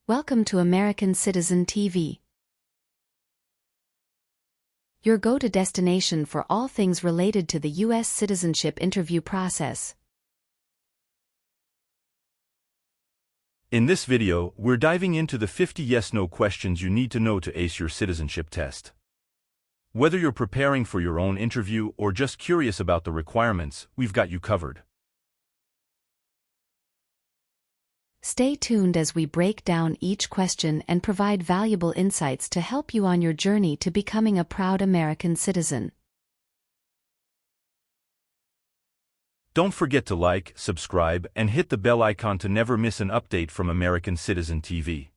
Welcome to American Citizen TV, your go-to destination for all things related to the U.S. citizenship interview process. In this video, we're diving into the 50 yes-no questions you need to know to ace your citizenship test. Whether you're preparing for your own interview or just curious about the requirements, we've got you covered. Stay tuned as we break down each question and provide valuable insights to help you on your journey to becoming a proud American citizen. Don't forget to like, subscribe, and hit the bell icon to never miss an update from American Citizen TV.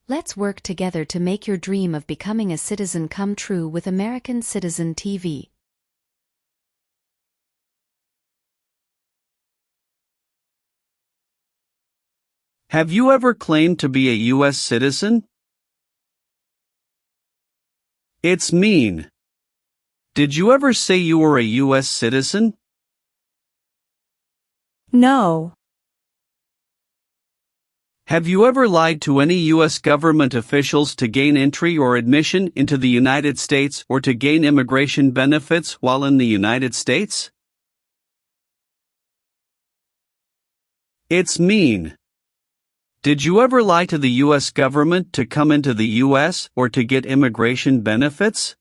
Let's work together to make your dream of becoming a citizen come true with American Citizen TV. Have you ever claimed to be a U.S. citizen? It's mean. Did you ever say you were a U.S. citizen? No. Have you ever lied to any U.S. government officials to gain entry or admission into the United States or to gain immigration benefits while in the United States? It's mean. Did you ever lie to the U.S. government to come into the U.S. or to get immigration benefits?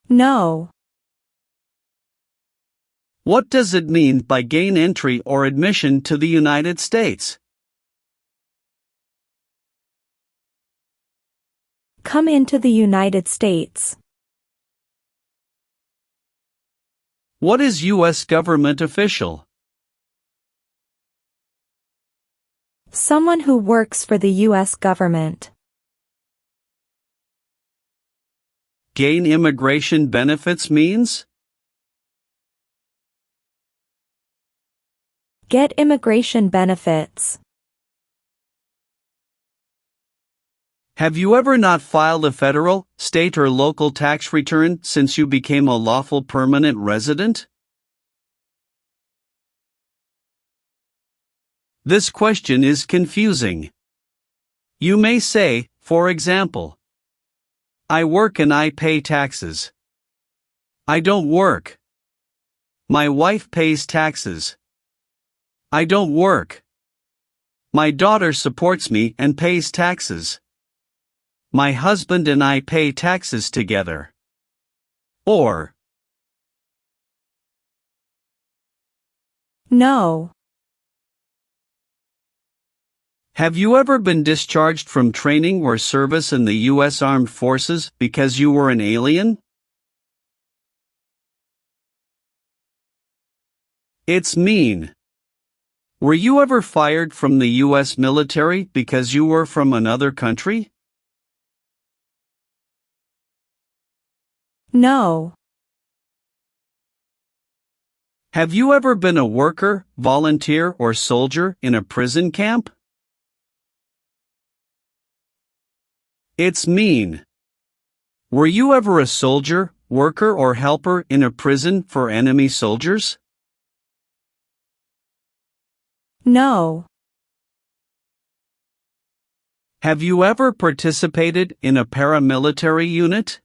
No. What does it mean by gain entry or admission to the United States? Come into the United States. What is U.S. government official? Someone who works for the U.S. government. Gain immigration benefits means? Get immigration benefits. Have you ever not filed a federal, state or local tax return since you became a lawful permanent resident? This question is confusing. You may say, for example, I work and I pay taxes. I don't work. My wife pays taxes. I don't work. My daughter supports me and pays taxes. My husband and I pay taxes together. Or, No. have you ever been discharged from training or service in the U.S. Armed Forces because you were an alien? It's mean. Were you ever fired from the U.S. military because you were from another country? No. Have you ever been a worker, volunteer, or soldier in a prison camp? It's mean. Were you ever a soldier, worker, or helper in a prison for enemy soldiers? No. Have you ever participated in a paramilitary unit?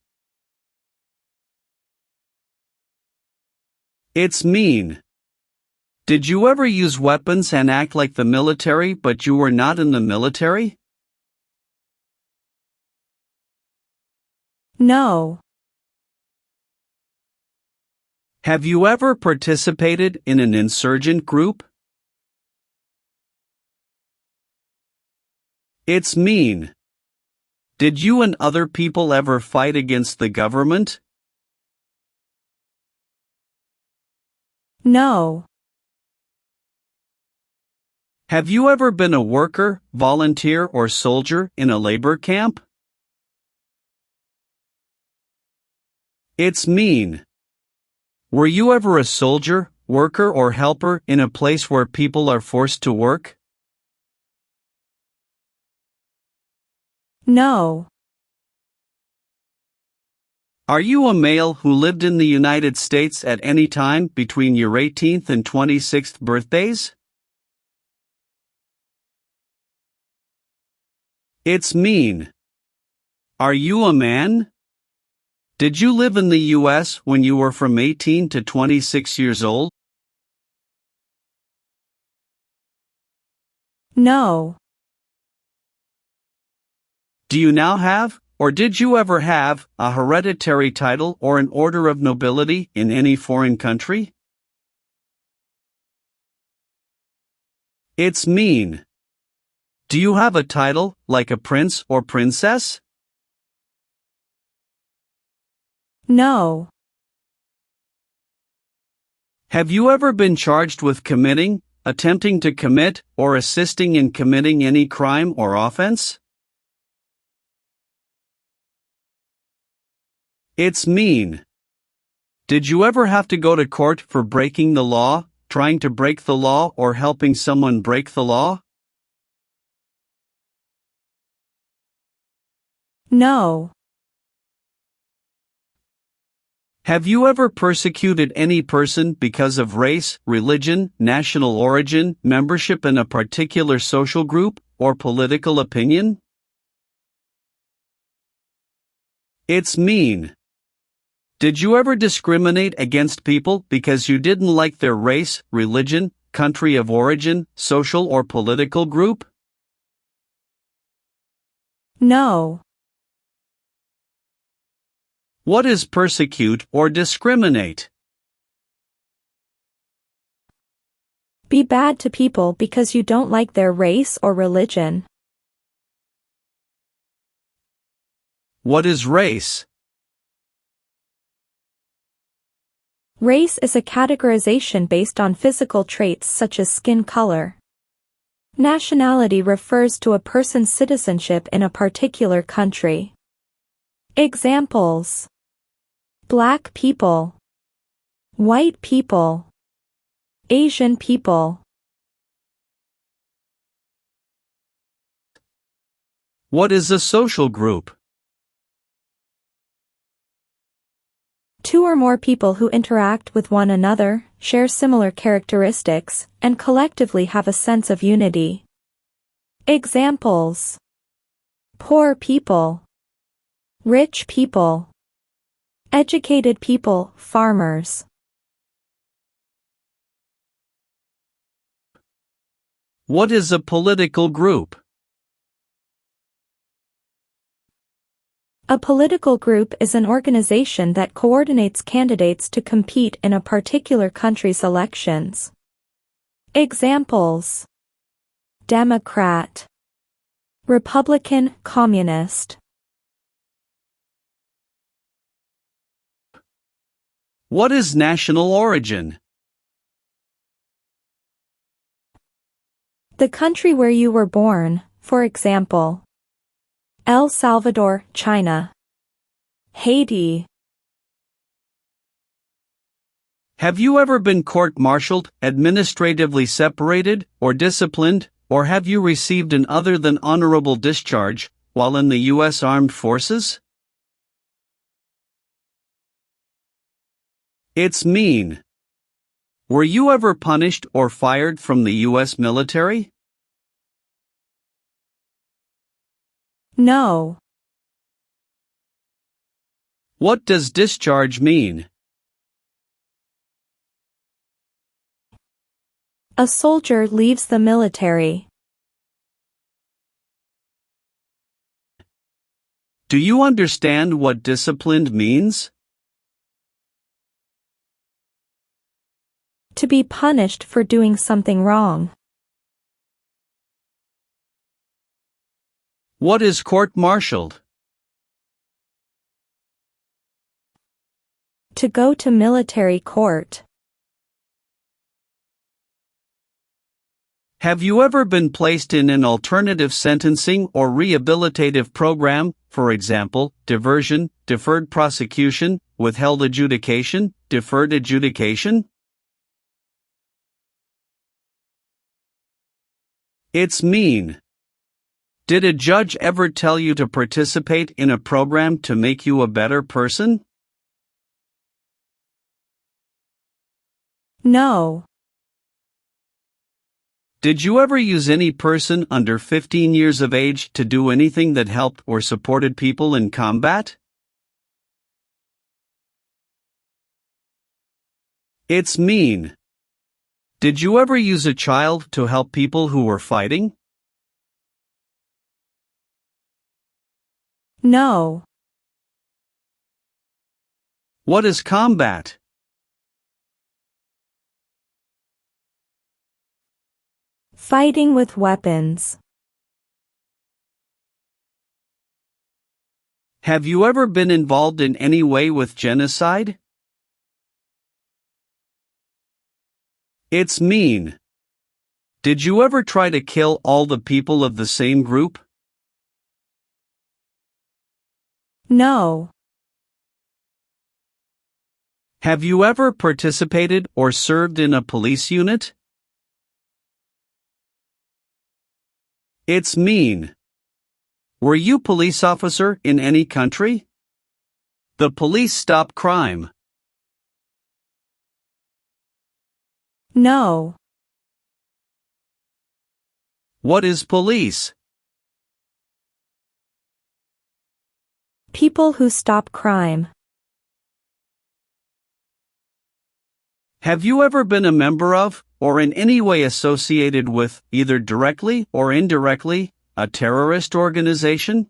It's mean. Did you ever use weapons and act like the military but you were not in the military? No. Have you ever participated in an insurgent group? It's mean. Did you and other people ever fight against the government? No. Have you ever been a worker, volunteer, or soldier in a labor camp? It's mean. Were you ever a soldier, worker, or helper in a place where people are forced to work? No. Are you a male who lived in the United States at any time between your 18th and 26th birthdays? It's mean. Are you a man? Did you live in the U.S. when you were from 18 to 26 years old? No. Do you now have, or did you ever have, a hereditary title or an order of nobility in any foreign country? It's mean. Do you have a title, like a prince or princess? No. Have you ever been charged with committing, attempting to commit, or assisting in committing any crime or offense? It's mean. Did you ever have to go to court for breaking the law, trying to break the law, or helping someone break the law? No. Have you ever persecuted any person because of race, religion, national origin, membership in a particular social group, or political opinion? It's mean. Did you ever discriminate against people because you didn't like their race, religion, country of origin, social or political group? No. What is persecute or discriminate? Be bad to people because you don't like their race or religion. What is race? Race is a categorization based on physical traits such as skin color. Nationality refers to a person's citizenship in a particular country. Examples: Black people, white people, Asian people. What is a social group? Two or more people who interact with one another, share similar characteristics, and collectively have a sense of unity. Examples: poor people, rich people, educated people, farmers. What is a political group? A political group is an organization that coordinates candidates to compete in a particular country's elections. Examples: Democrat, Republican, Communist. What is national origin? The country where you were born, for example, El Salvador, China, Haiti. Have you ever been court-martialed, administratively separated, or disciplined, or have you received an other than honorable discharge while in the U.S. Armed Forces? It's mean. Were you ever punished or fired from the U.S. military? No. What does discharge mean? A soldier leaves the military. Do you understand what disciplined means? To be punished for doing something wrong. What is court-martialed? To go to military court. Have you ever been placed in an alternative sentencing or rehabilitative program, for example, diversion, deferred prosecution, withheld adjudication, deferred adjudication? It's mean. Did a judge ever tell you to participate in a program to make you a better person? No. Did you ever use any person under 15 years of age to do anything that helped or supported people in combat? It's mean. Did you ever use a child to help people who were fighting? No. What is combat? Fighting with weapons. Have you ever been involved in any way with genocide? It's mean. Did you ever try to kill all the people of the same group? No. Have you ever participated or served in a police unit? It's mean. Were you police officer in any country? The police stop crime. No. What is police? People who stop crime. Have you ever been a member of, or in any way associated with, either directly or indirectly, a terrorist organization?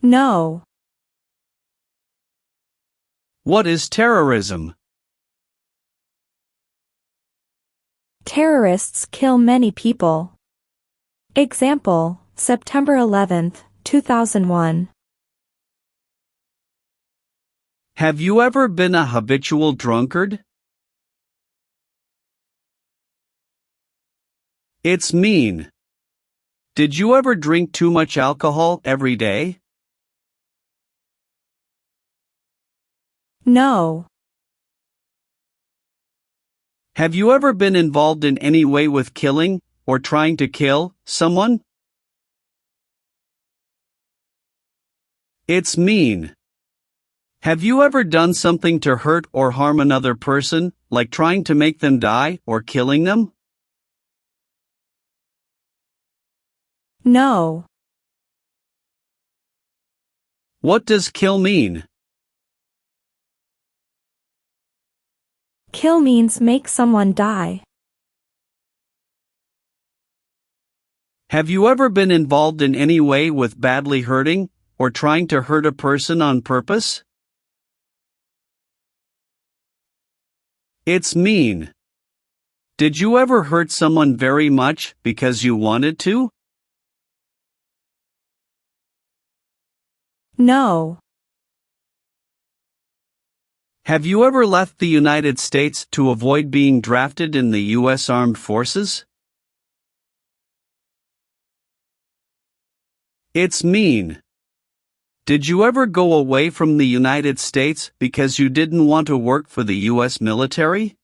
No. What is terrorism? Terrorists kill many people. Example, September 11, 2001. Have you ever been a habitual drunkard? It's mean. Did you ever drink too much alcohol every day? No. Have you ever been involved in any way with killing, or trying to kill, someone? It's mean. Have you ever done something to hurt or harm another person, like trying to make them die or killing them? No. What does kill mean? Kill means make someone die. Have you ever been involved in any way with badly hurting, or trying to hurt a person on purpose? It's mean. Did you ever hurt someone very much because you wanted to? No. Have you ever left the United States to avoid being drafted in the U.S. Armed Forces? It's mean. Did you ever go away from the United States because you didn't want to work for the U.S. military?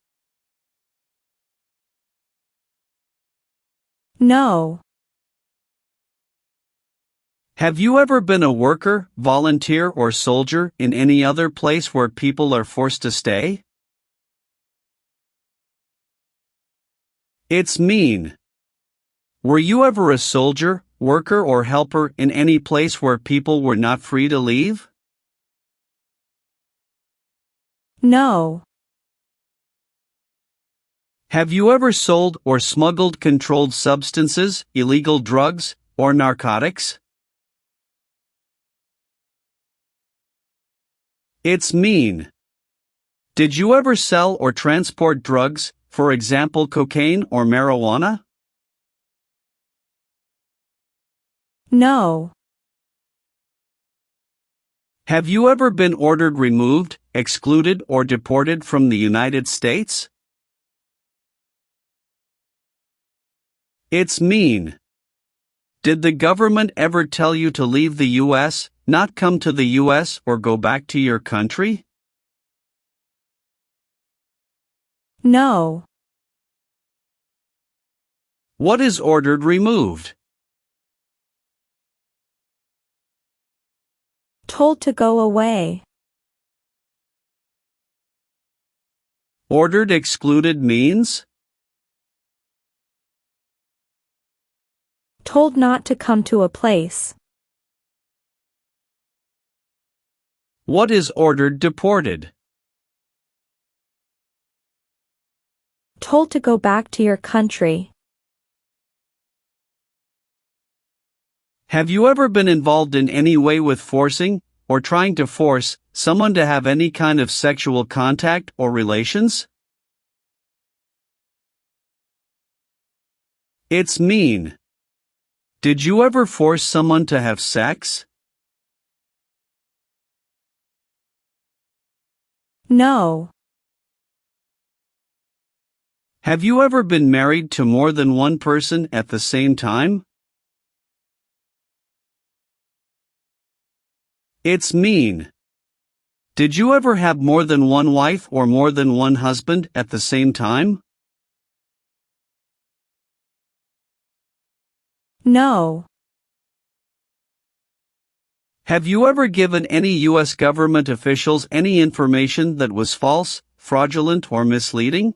No. Have you ever been a worker, volunteer, or soldier in any other place where people are forced to stay? It's mean. Were you ever a soldier, worker, or helper in any place where people were not free to leave? No. Have you ever sold or smuggled controlled substances, illegal drugs, or narcotics? It's mean. Did you ever sell or transport drugs, for example cocaine or marijuana? No. Have you ever been ordered removed, excluded, or deported from the United States? It's mean. Did the government ever tell you to leave the U.S., not come to the U.S., or go back to your country? No. What is ordered removed? Told to go away. Ordered excluded means? Told not to come to a place. What is ordered deported? Told to go back to your country. Have you ever been involved in any way with forcing, or trying to force, someone to have any kind of sexual contact or relations? It's mean. Did you ever force someone to have sex? No. Have you ever been married to more than one person at the same time? It's mean. Did you ever have more than one wife or more than one husband at the same time? No. Have you ever given any U.S. government officials any information that was false, fraudulent, or misleading?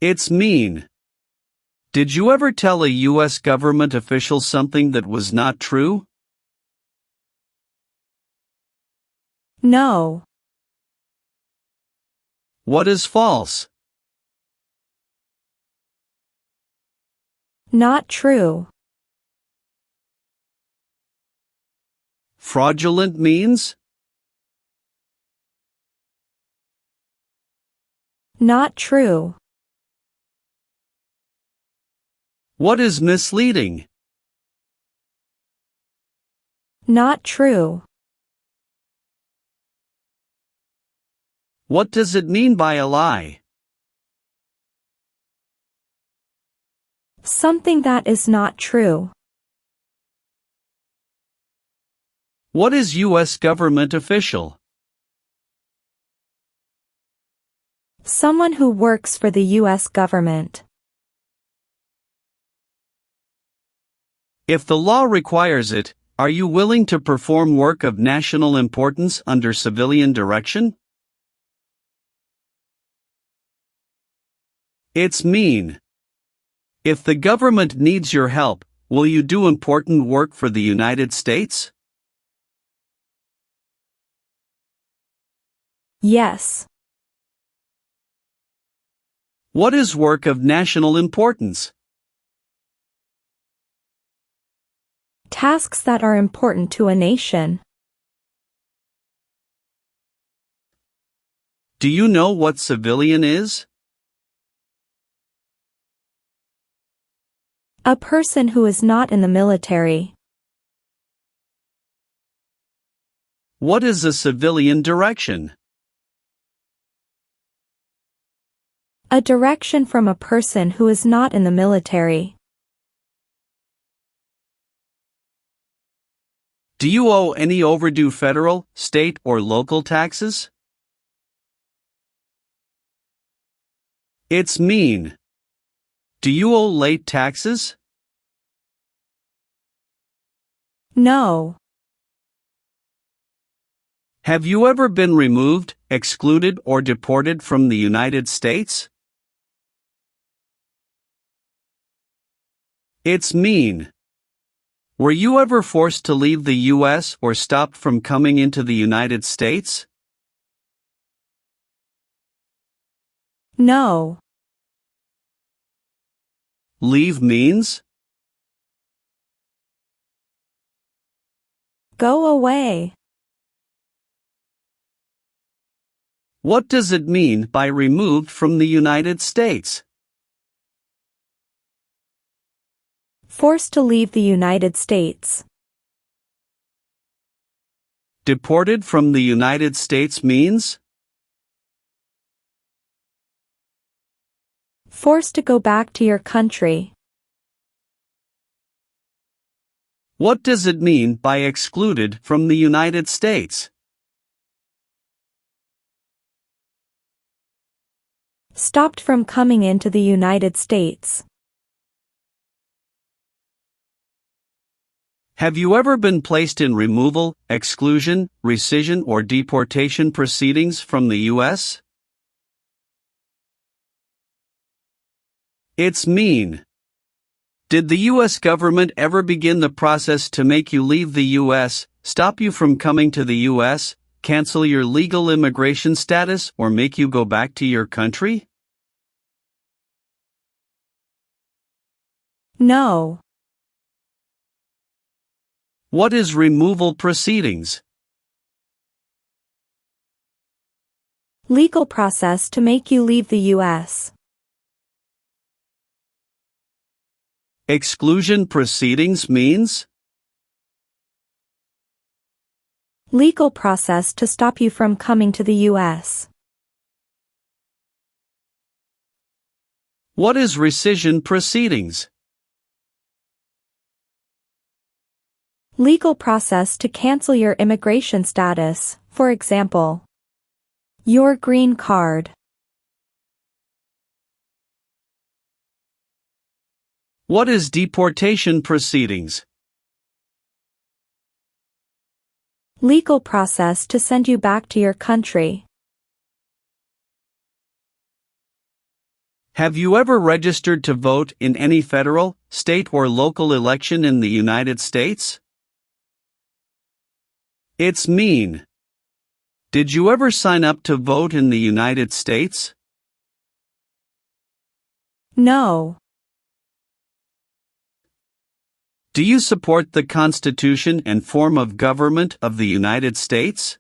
It's mean. Did you ever tell a U.S. government official something that was not true? No. What is false? Not true. Fraudulent means? Not true. What is misleading? Not true. What does it mean by a lie? Something that is not true. What is U.S. government official? Someone who works for the U.S. government. If the law requires it, are you willing to perform work of national importance under civilian direction? It's mean. If the government needs your help, will you do important work for the United States? Yes. What is work of national importance? Tasks that are important to a nation. Do you know what civilian is? A person who is not in the military. What is a civilian direction? A direction from a person who is not in the military. Do you owe any overdue federal, state, or local taxes? It's mean. Do you owe late taxes? No. Have you ever been removed, excluded, or deported from the United States? It's mean. Were you ever forced to leave the U.S. or stopped from coming into the United States? No. Leave means? Go away. What does it mean by removed from the United States? Forced to leave the United States. Deported from the United States means? Forced to go back to your country. What does it mean by excluded from the United States? Stopped from coming into the United States. Have you ever been placed in removal, exclusion, rescission, or deportation proceedings from the U.S.? It's mean. Did the U.S. government ever begin the process to make you leave the U.S., stop you from coming to the U.S., cancel your legal immigration status, or make you go back to your country? No. What is removal proceedings? Legal process to make you leave the U.S. Exclusion proceedings means? Legal process to stop you from coming to the U.S. What is rescission proceedings? Legal process to cancel your immigration status, for example, your green card. What is deportation proceedings? Legal process to send you back to your country. Have you ever registered to vote in any federal, state, or local election in the United States? It's mean. Did you ever sign up to vote in the United States? No. Do you support the Constitution and form of government of the United States?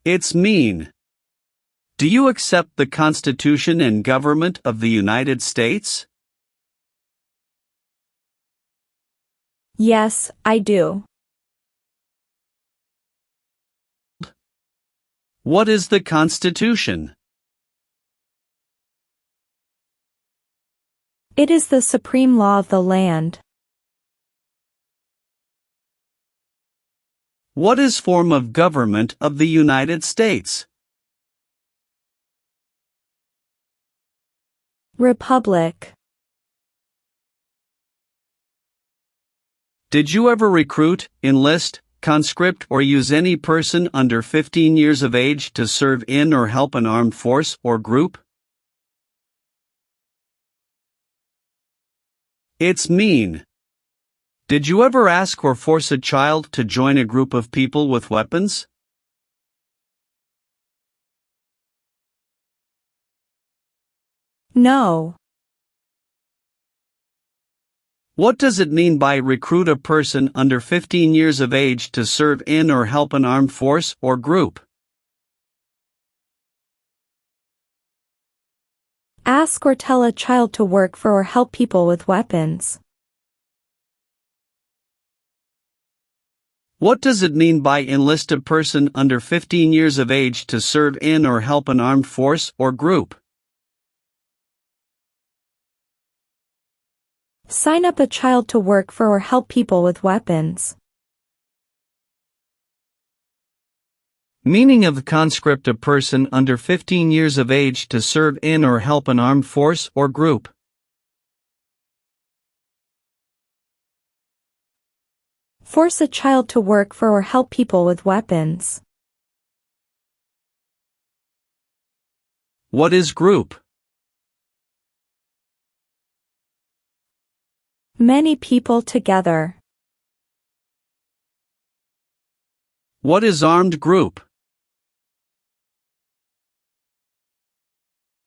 It's mean. Do you accept the Constitution and government of the United States? Yes, I do. What is the Constitution? It is the supreme law of the land. What is form of government of the United States? Republic. Did you ever recruit, enlist, conscript, or use any person under 15 years of age to serve in or help an armed force or group? It's mean. Did you ever ask or force a child to join a group of people with weapons? No. What does it mean by recruit a person under 15 years of age to serve in or help an armed force or group? Ask or tell a child to work for or help people with weapons. What does it mean by enlist a person under 15 years of age to serve in or help an armed force or group? Sign up a child to work for or help people with weapons. Meaning of the conscript: a person under 15 years of age to serve in or help an armed force or group. Force a child to work for or help people with weapons. What is group? Many people together. What is armed group?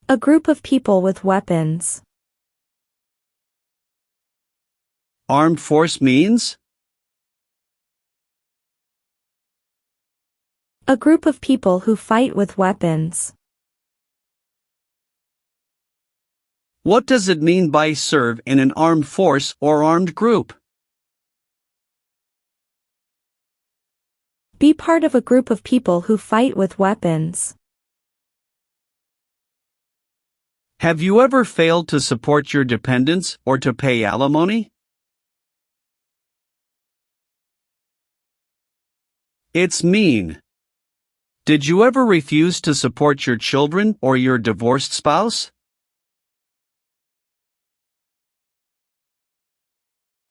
A group of people with weapons. Armed force means? A group of people who fight with weapons. What does it mean by serve in an armed force or armed group? Be part of a group of people who fight with weapons. Have you ever failed to support your dependents or to pay alimony? It's mean. Did you ever refuse to support your children or your divorced spouse?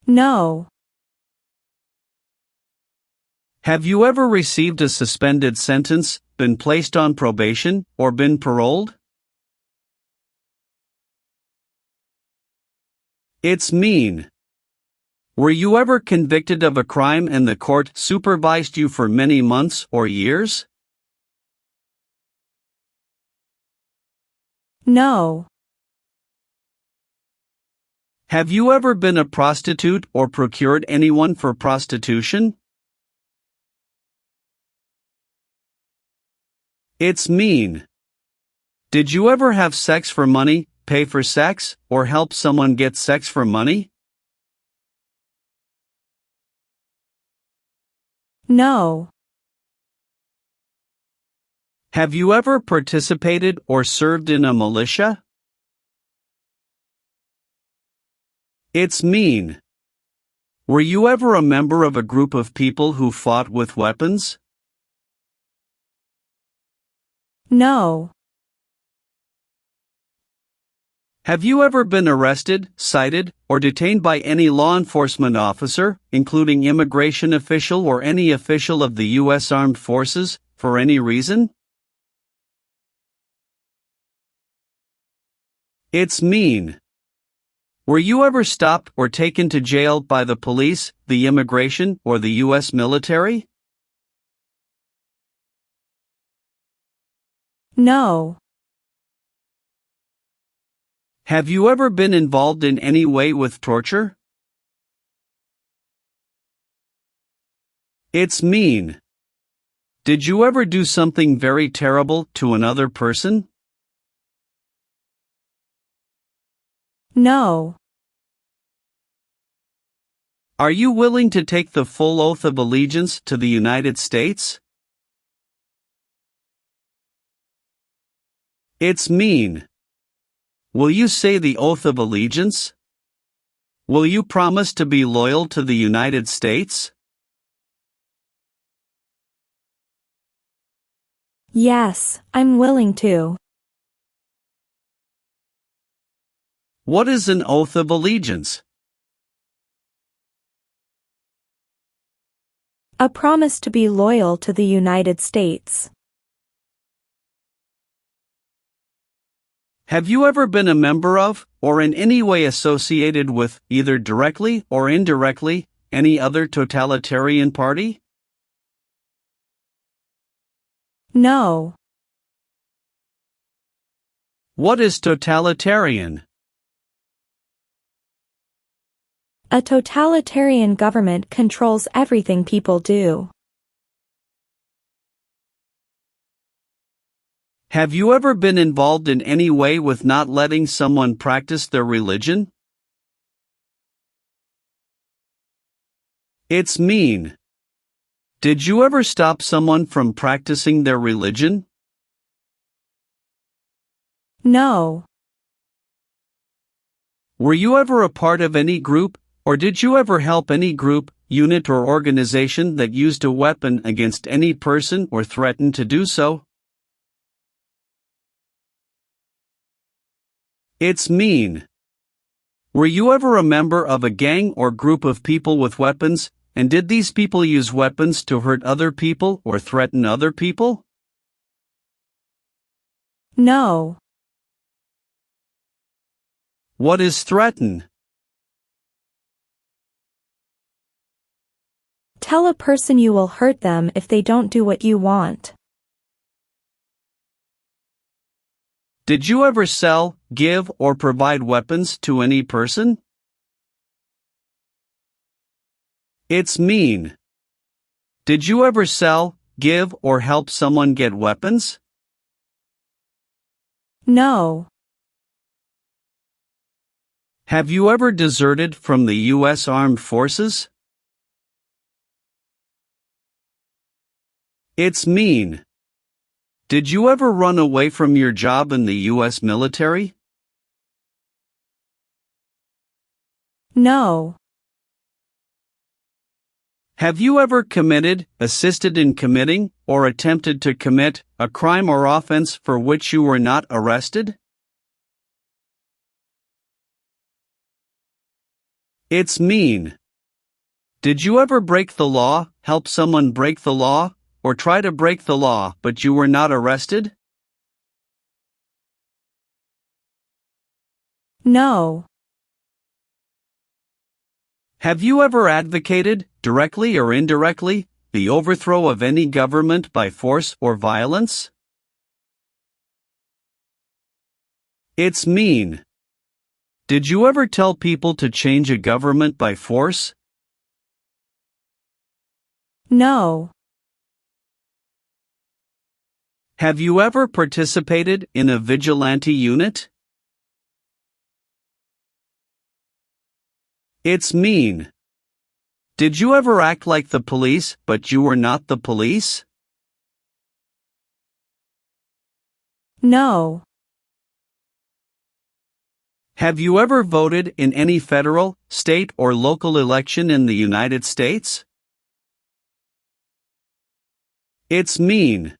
No. Have you ever received a suspended sentence, been placed on probation, or been paroled? It's mean. Were you ever convicted of a crime and the court supervised you for many months or years? No. Have you ever been a prostitute or procured anyone for prostitution? It's mean. Did you ever have sex for money, pay for sex, or help someone get sex for money? No. Have you ever participated or served in a militia? It's mean. Were you ever a member of a group of people who fought with weapons? No. Have you ever been arrested, cited, or detained by any law enforcement officer, including immigration official or any official of the U.S. Armed Forces, for any reason? It's mean. Were you ever stopped or taken to jail by the police, the immigration, or the U.S. military? No. Have you ever been involved in any way with torture? It's mean. Did you ever do something very terrible to another person? No. Are you willing to take the full oath of allegiance to the United States? It's mean. Will you say the oath of allegiance? Will you promise to be loyal to the United States? Yes, I'm willing to. What is an oath of allegiance? A promise to be loyal to the United States. Have you ever been a member of, or in any way associated with, either directly or indirectly, any other totalitarian party? No. What is totalitarian? A totalitarian government controls everything people do. Have you ever been involved in any way with not letting someone practice their religion? It's mean. Did you ever stop someone from practicing their religion? No. Were you ever a part of any group, or did you ever help any group, unit or organization that used a weapon against any person or threatened to do so? It's mean. Were you ever a member of a gang or group of people with weapons, and did these people use weapons to hurt other people or threaten other people? No. What is threaten? Tell a person you will hurt them if they don't do what you want. Did you ever sell, give, or provide weapons to any person? It's mean. Did you ever sell, give, or help someone get weapons? No. Have you ever deserted from the U.S. Armed Forces? It's mean. Did you ever run away from your job in the U.S. military? No. Have you ever committed, assisted in committing, or attempted to commit a crime or offense for which you were not arrested? It's mean. Did you ever break the law, help someone break the law, or try to break the law but you were not arrested? No. Have you ever advocated, directly or indirectly, the overthrow of any government by force or violence? It's mean. Did you ever tell people to change a government by force? No. Have you ever participated in a vigilante unit? It's mean. Did you ever act like the police but you were not the police? No. Have you ever voted in any federal, state, or local election in the United States? It's mean.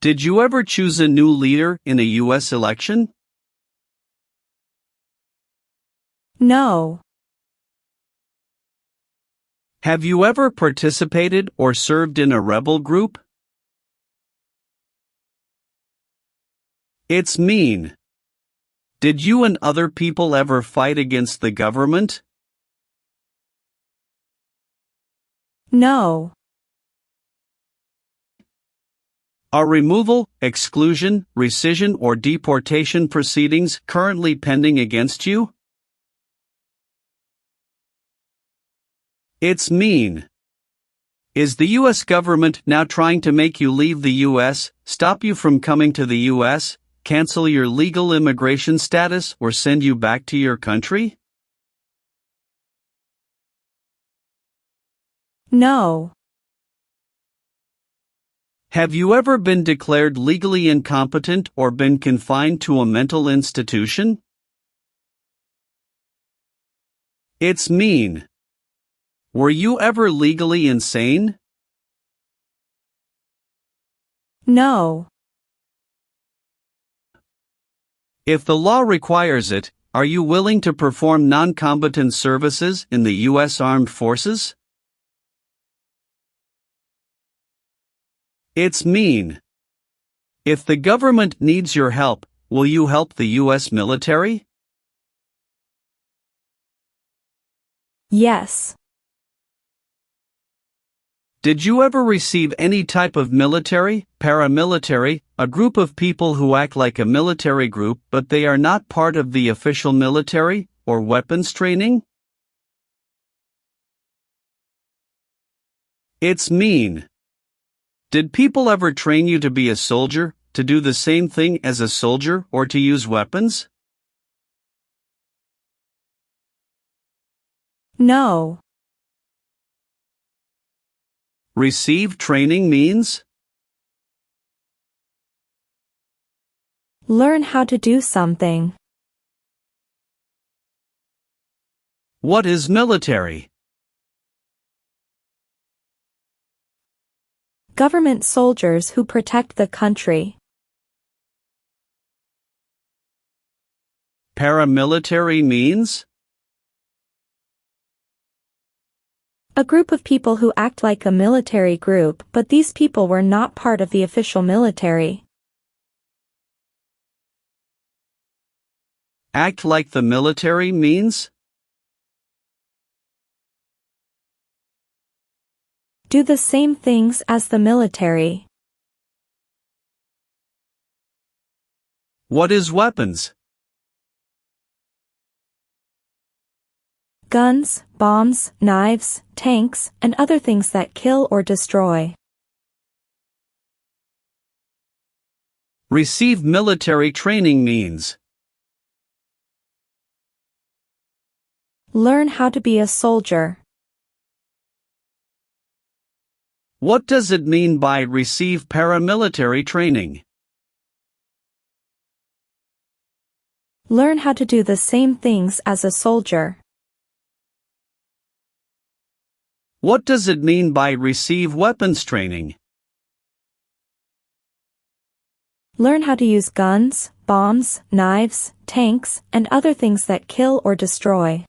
Did you ever choose a new leader in a U.S. election? No. Have you ever participated or served in a rebel group? It's mean. Did you and other people ever fight against the government? No. Are removal, exclusion, rescission, or deportation proceedings currently pending against you? It's mean. Is the U.S. government now trying to make you leave the U.S., stop you from coming to the U.S., cancel your legal immigration status, or send you back to your country? No. Have you ever been declared legally incompetent or been confined to a mental institution? It's mean. Were you ever legally insane? No. If the law requires it, are you willing to perform non-combatant services in the U.S. Armed Forces? It's mean. If the government needs your help, will you help the U.S. military? Yes. Did you ever receive any type of military, paramilitary, a group of people who act like a military group but they are not part of the official military, or weapons training? It's mean. Did people ever train you to be a soldier, to do the same thing as a soldier, or to use weapons? No. Receive training means? Learn how to do something. What is military? Government soldiers who protect the country. Paramilitary means? A group of people who act like a military group, but these people were not part of the official military. Act like the military means? Do the same things as the military. What is weapons? Guns, bombs, knives, tanks, and other things that kill or destroy. Receive military training means? Learn how to be a soldier. What does it mean by receive paramilitary training? Learn how to do the same things as a soldier. What does it mean by receive weapons training? Learn how to use guns, bombs, knives, tanks, and other things that kill or destroy.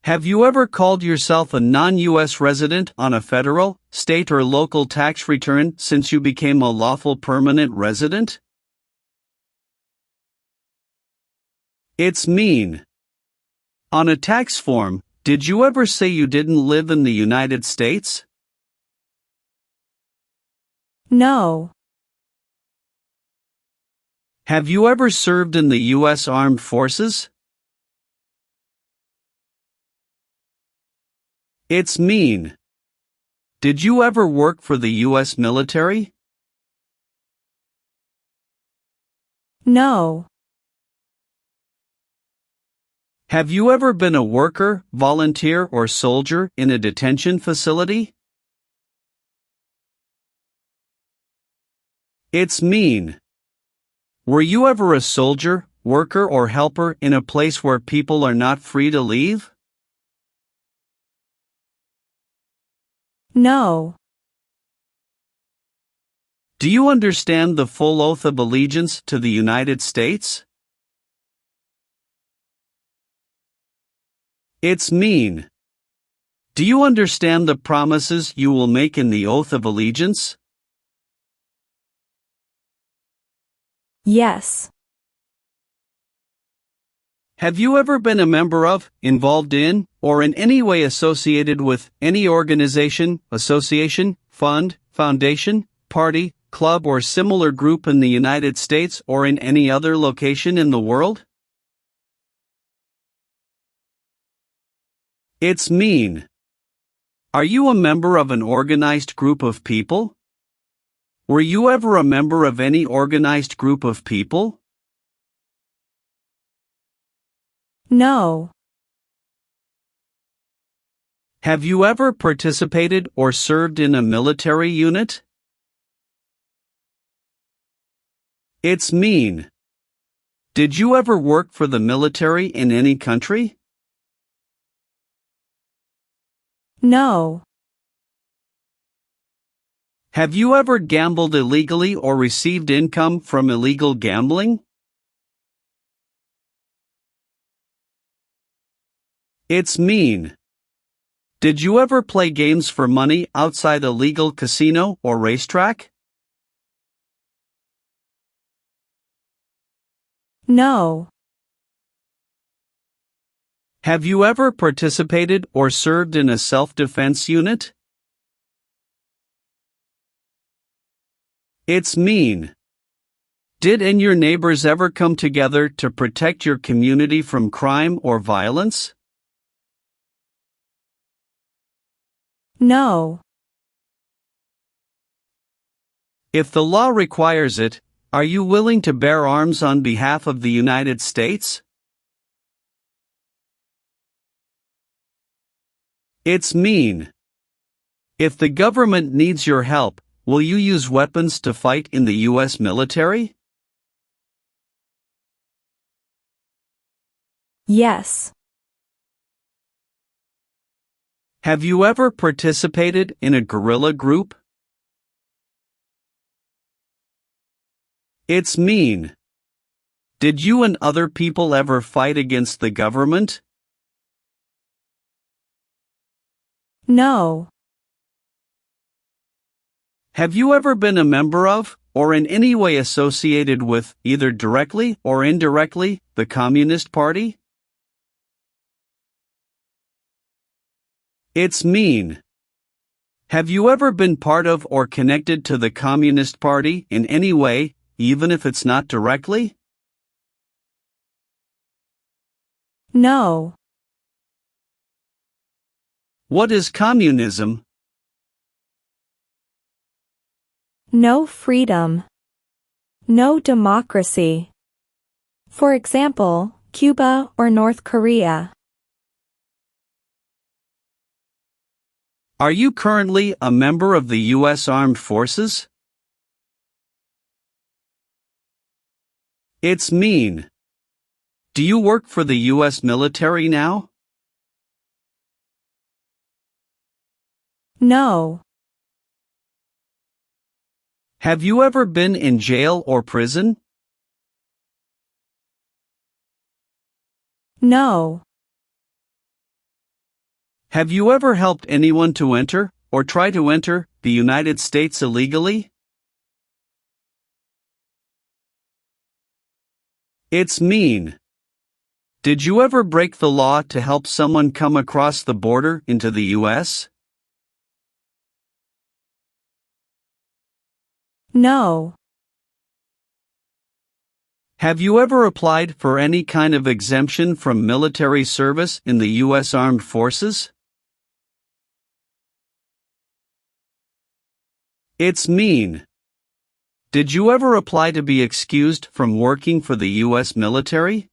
Have you ever called yourself a non-U.S. resident on a federal, state or local tax return since you became a lawful permanent resident? It's mean. On a tax form, did you ever say you didn't live in the United States? No. Have you ever served in the U.S. Armed Forces? It's mean. Did you ever work for the U.S. military? No. Have you ever been a worker, volunteer, or soldier in a detention facility? It's mean. Were you ever a soldier, worker, or helper in a place where people are not free to leave? No. Do you understand the full oath of allegiance to the United States? It's mean. Do you understand the promises you will make in the oath of allegiance? Yes. Have you ever been a member of, involved in, or in any way associated with any organization, association, fund, foundation, party, club, or similar group in the United States or in any other location in the world? It's mean. Are you a member of an organized group of people? Were you ever a member of any organized group of people? No. Have you ever participated or served in a military unit? It's mean. Did you ever work for the military in any country? No. Have you ever gambled illegally or received income from illegal gambling? It's mean. Did you ever play games for money outside a legal casino or racetrack? No. Have you ever participated or served in a self-defense unit? It's mean. Did and your neighbors ever come together to protect your community from crime or violence? No. If the law requires it, are you willing to bear arms on behalf of the United States? It's mean. If the government needs your help, will you use weapons to fight in the U.S. military? Yes. Have you ever participated in a guerrilla group? It's mean. Did you and other people ever fight against the government? No. Have you ever been a member of, or in any way associated with, either directly or indirectly, the Communist Party? It's mean. Have you ever been part of or connected to the Communist Party in any way, even if it's not directly? No. What is communism? No freedom. No democracy. For example, Cuba or North Korea. Are you currently a member of the U.S. Armed Forces? It's mean. Do you work for the U.S. military now? No. Have you ever been in jail or prison? No. Have you ever helped anyone to enter, or try to enter, the United States illegally? It's mean. Did you ever break the law to help someone come across the border into the U.S.? No. Have you ever applied for any kind of exemption from military service in the U.S. Armed Forces? It's mean. Did you ever apply to be excused from working for the U.S. military?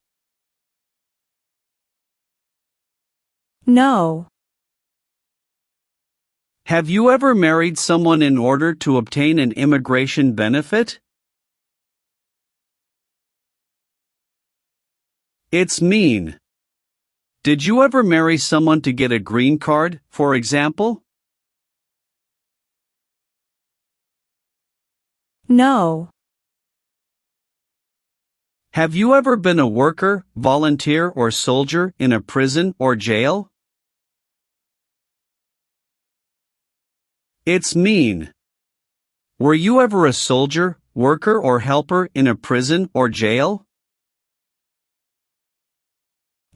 No. Have you ever married someone in order to obtain an immigration benefit? It's mean. Did you ever marry someone to get a green card, for example? No. Have you ever been a worker, volunteer, or soldier in a prison or jail? It's mean. Were you ever a soldier, worker, or helper in a prison or jail?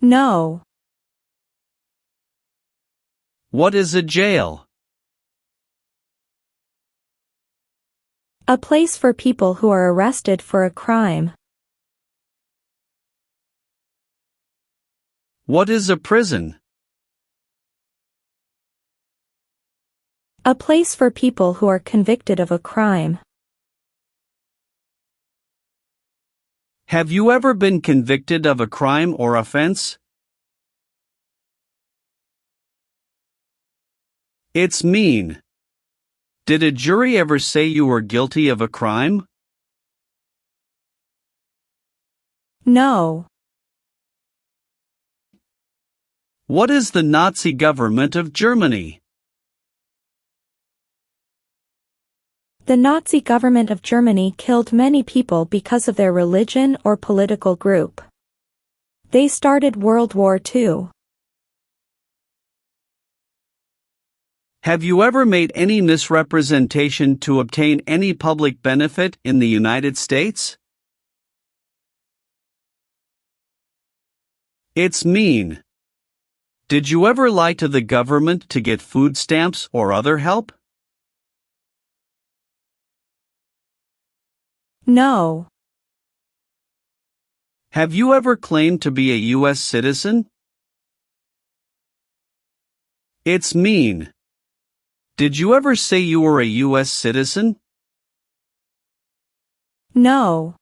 No. What is a jail? A place for people who are arrested for a crime. What is a prison? A place for people who are convicted of a crime. Have you ever been convicted of a crime or offense? It's mean. Did a jury ever say you were guilty of a crime? No. What is the Nazi government of Germany? The Nazi government of Germany killed many people because of their religion or political group. They started World War II. Have you ever made any misrepresentation to obtain any public benefit in the United States? It's mean. Did you ever lie to the government to get food stamps or other help? No. Have you ever claimed to be a U.S. citizen? It's mean. Did you ever say you were a U.S. citizen? No.